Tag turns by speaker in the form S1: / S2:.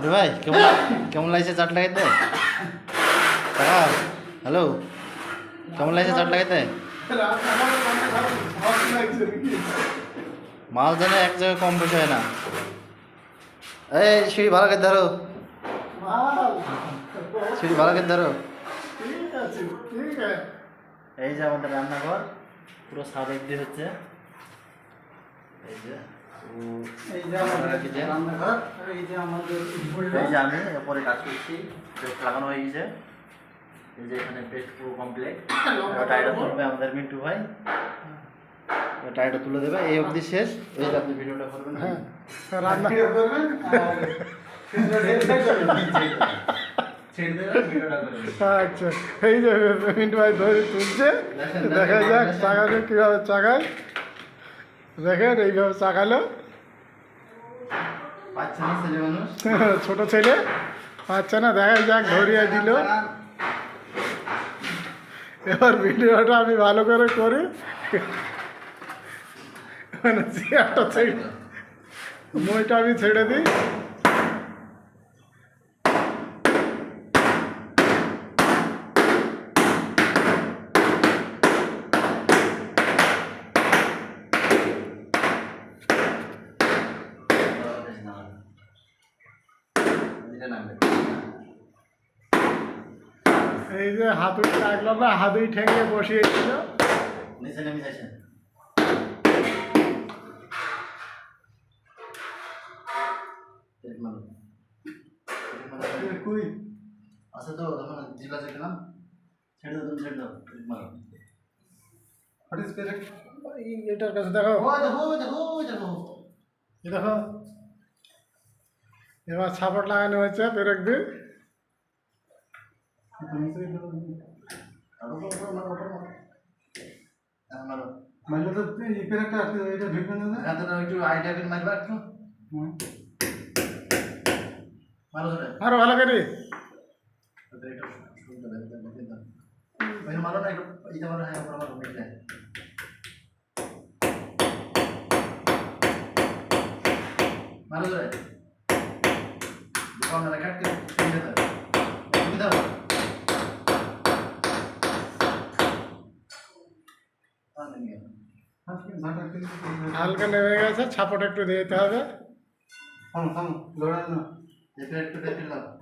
S1: ভাই কেমন কেমন লাগছে চাট লাগাইতে? কাকা হ্যালো, কেমন লাগছে চাট লাগাইতে? মাল জানে এক জায়গায় কম পয়সা হয় না। এই সিঁড়ি ভালো করে ধরো, সিঁড়ি ভালো করে ধরো। এই যে আমাদের রান্নাঘর, পুরো ছাদ দিয়ে হচ্ছে। এই যে আমি এরপরে কাজ করছি, পেস্ট লাগানো হয়ে গেছে। এই যে এখানে পেস্ট পুরো কমপ্লিট। টাইটা তুলবে আমাদের মিন্টু ভাই, টাইটা তুলে দেবে। এই অবধি শেষ। এই যে আপনি ভিডিওটা করবেন, হ্যাঁ রান্না করবেন। আচ্ছা, এই যে মিন্টু ভাই ধরে তুলছে, দেখা যাক চাকানো কীভাবে চাকায়। দেখেন এইভাবে চাকালো, ছোট ছেলে পাচ্ছে না, দেখা যাক ধরিয়ে দিল। এবার ভিডিওটা আমি ভালো করে করি, মানে চেয়ারটা ছেড়ে মইটা আমি ছেড়ে দিই। এই যে হাতুড়ি রাখলাম না, হাতুড়ি ঠেঙে বসিয়েছিল। নিচে নেমে যাচ্ছেন, আছে তো তখন জিলা চেকলাম, ছেড়ে দাও, তুমি ছেড়ে দাও। এটার কাছে দেখো, দেখো এবার সাপোর্ট লাগানো হয়েছে পেরেক দিয়ে। মারলে তো পেরেকটা এটা ঢুকবে না, একটু আইডিয়া করে মারবা একটু, আরো ভালো করে মারো না, একটু এটা মারো। হ্যাঁ মারো, মারো ধরে দোকানদার কাটকে সুবিধা সুবিধা। হালকা নেমে গেছে, ছাপটা একটু দিতে হবে। একটু দেখে দাও।